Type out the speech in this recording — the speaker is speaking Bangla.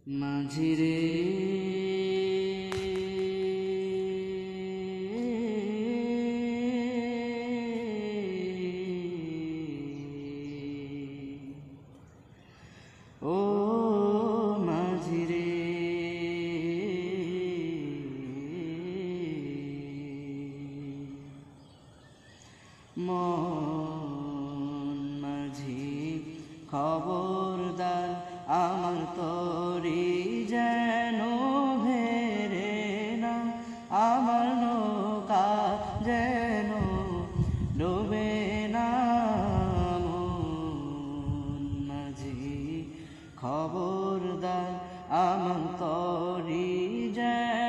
মাঝিরে ও মাঝিরে মন মাঝি খবরদার আমার তরি যেন ভেরে না, আমার নৌকা যেন ডোবে না। মন মাঝি খবরদার আমার তরি যেন